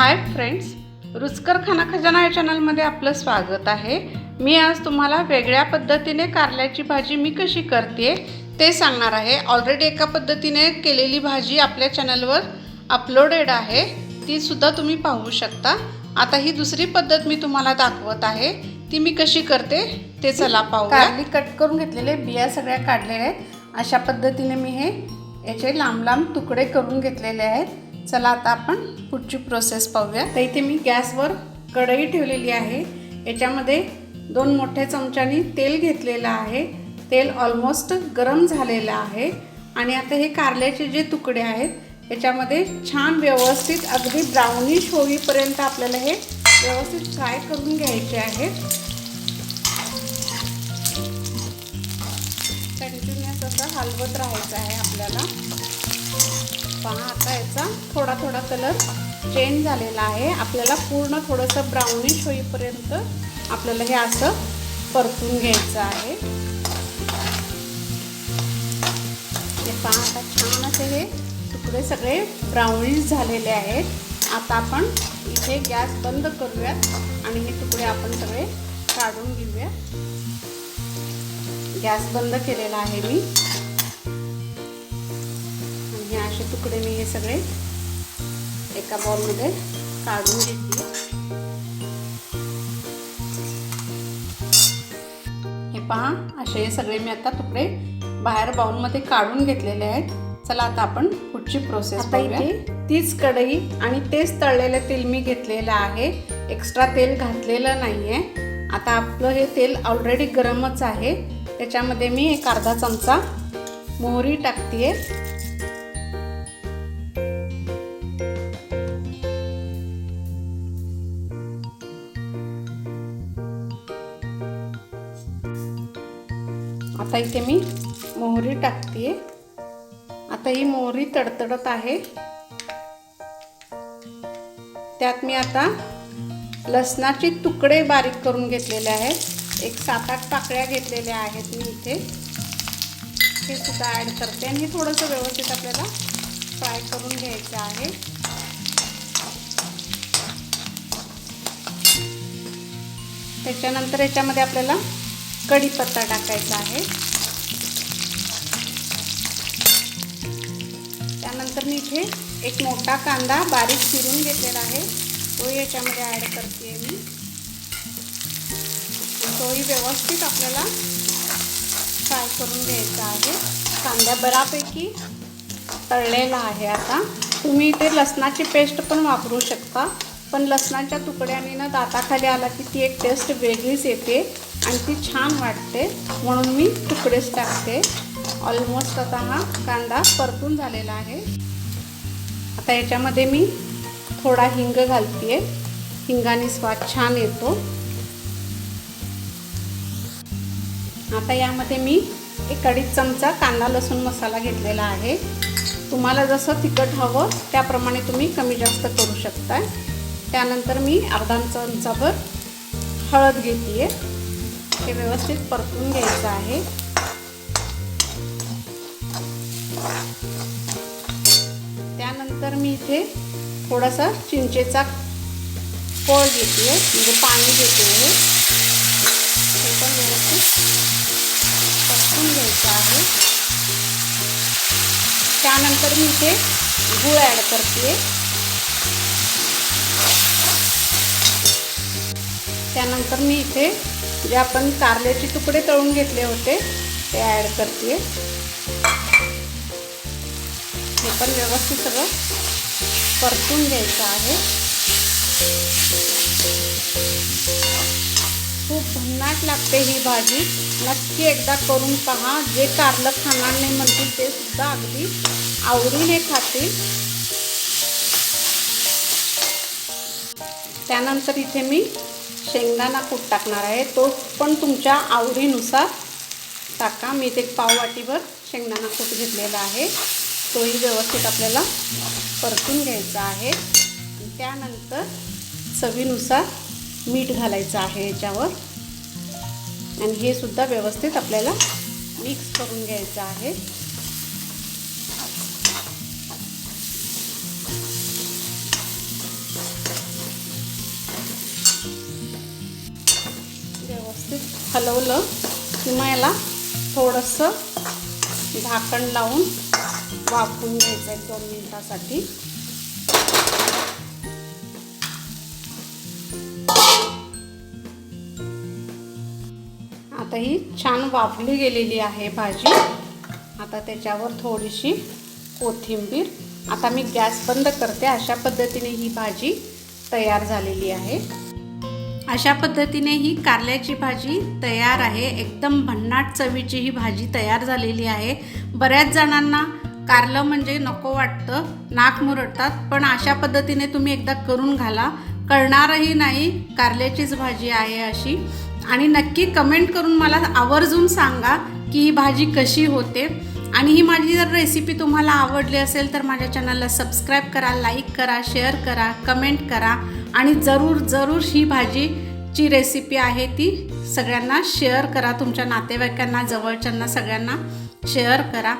Hi friends, रुचकर खाना खजाना या चॅनलमध्ये आपलं स्वागत आहे। मी आज तुम्हाला वेगळ्या पद्धतीने कारल्याची भाजी मी कशी करते ते सांगणार आहे। ऑलरेडी एका पद्धतीने केलेली भाजी आपल्या चॅनलवर अपलोडेड आहे, ती सुद्धा तुम्ही पाहू शकता। आता ही दुसरी पद्धत मी तुम्हाला दाखवत आहे, ती मी कशी करते ते चला पाहूया। कारली कट करून घेतलेले, बिया सगळ्या काढलेल्या आहेत। अशा पद्धतीने मी हे याचे लांब लांब तुकडे करून घेतलेले आहेत। चला आता आपण पुढची प्रोसेस पाहूया। तर इथे मी गॅसवर कढई ठेवलेली आहे। याच्यामध्ये 2 मोठ्या चमच्यानी तेल घेतलेलं आहे। तेल ऑलमोस्ट गरम झालेलं आहे आणि आता हे कारल्याचे जे तुकडे आहेत याच्यामध्ये छान व्यवस्थित अगदी ब्राउनिश होईपर्यंत आपल्याला हे व्यवस्थित फ्राय करून घ्यायचे आहेत। कंटिन्यूअस असं हलवत राहायचं आहे आपल्याला। पहा आता याचा थोडा थोडा कलर चेंज झालेला आहे। आपल्याला पूर्ण थोडंसं ब्राउनिश होईपर्यंत आपल्याला हे असं परतून घ्यायचं आहे। हे पहा आता छान असे हे तुकडे सगळे ब्राउनिश झालेले आहेत। आता आपण इथे गॅस बंद करूयात आणि हे तुकडे आपण सगळे काढून घेऊया। गॅस बंद केलेला आहे मी। असे तुकडे मी हे सगळे एका बाउलमध्ये काढून घेतले। हे पहा असे हे सगळे मी आता तुकडे बाहेर बाउलमध्ये काढून घेतलेले आहेत। चला आता आपण पुढची प्रोसेस पाहूया। तीच कढई आणि तेच तळलेले तेल मी घेतलेलं आहे, एक्स्ट्रा तेल घातलेलं नाहीये। आता आपलं हे तेल ऑलरेडी गरमच आहे। त्याच्यामध्ये मी एक अर्धा चमचा मोहरी टाकतेय। आता इथे मी मोहरी टाकते। आता ही मोहरी तडतडत आहे, त्यात मी आता लसणाचे तुकडे बारीक करून घेतलेले आहेत। एक 7-8 पाकळ्या घेतलेल्या आहेत मी इथे, हे सुद्धा ॲड करते आणि हे थोडंसं व्यवस्थित आपल्याला फ्राय करून घ्यायचं आहे। त्याच्यानंतर याच्यामध्ये आपल्याला कढीपत्ता टाकायचा आहे। त्यानंतर मी इथे एक मोठा कांदा बारीक चिरून घेतलेला आहे, तो याच्यामध्ये ॲड करते मी। तोही व्यवस्थित आपल्याला फ्राय करून घ्यायचा आहे। कांदा बऱ्यापैकी तळलेला आहे। आता तुम्ही इथे लसणाची पेस्ट पण वापरू शकता, पण लसणाच्या तुकड्याने ना दाताखाली आला की ती एक टेस्ट वेगळीच येते आणि ती छान वाटते, म्हणून मी तुकडेच टाकते। ऑलमोस्ट आता हा कांदा परतून झालेला आहे। आता याच्यामध्ये मी थोडा हिंग घालते, हिंगाने स्वाद छान येतो। आता यामध्ये मी 1-2 चमचा कांदा लसूण मसाला घेतलेला आहे। तुम्हाला जसं तिखट हवं त्याप्रमाणे तुम्ही कमी जास्त करू शकता। त्यानंतर मी अर्धा चमचाभर हळद घेते, हे व्यवस्थित परतून घ्यायचं आहे। त्यानंतर मी इथे थोडासा चिंचेचा कोळ घेते, म्हणजे पाणी घेते, हे पण व्यवस्थित परतून घ्यायचं आहे। त्यानंतर मी इथे गूळ ॲड करते। त्यानंतर मी इथे जे आपण कारल्याचे तुकडे तळून घेतले होते ते ॲड करते। हे पण व्यवस्थित सगळं परतून घ्यायचं आहे। खूप भन्नाट लागते ही भाजी, नक्की एकदा करून पहा। जे कारलं खाणार नाही म्हणतील ते सुद्धा अगदी आवडीने खातील। त्यानंतर इथे मी शेंगदाणा कूट टाकणार आहे, तो पण तुमच्या आवडीनुसार टाका। मी इथे 1 वाटीभर शेंगदाणा कूट घेतलेला आहे, तोही व्यवस्थित आपल्याला परतून घ्यायचा आहे। त्यानंतर चवीनुसार मीठ घालायचं आहे याच्यावर आणि हे सुद्धा व्यवस्थित आपल्याला मिक्स करून घ्यायचं आहे। हलवलं की मग याला थोडंसं झाकण लावून वाफवून घ्यायचं 1-2 मिनिटासाठी. आता ही छान वाफली गेलेली आहे भाजी. आता त्याच्यावर थोडीशी कोथिंबीर. आता मी गॅस बंद करते. अशा पद्धतीने ही भाजी तयार झालेली आहे. अशा पद्धतीने ही कारल्याची भाजी तयार आहे. एकदम भन्नाट चवीची ही भाजी तयार झालेली आहे. बऱ्याच जणांना कारलं म्हणजे नको वाटतं, नाक मुरडतात, पण अशा पद्धतीने तुम्ही एकदा करून घाला, कळणारही नाही कारल्याचीच भाजी आहे अशी. आणि नक्की कमेंट करून मला आवर्जून सांगा की ही भाजी कशी होते. आणि ही माझी जर रेसिपी तुम्हाला आवडली असेल तर माझ्या चॅनलला सबस्क्राईब करा, लाईक करा, शेअर करा, कमेंट करा. आणि जरूर ही भाजीची रेसिपी आहे ती सगळ्यांना शेअर करा. तुमच्या नातेवाईकांना, जवळच्यांना सगळ्यांना शेअर करा.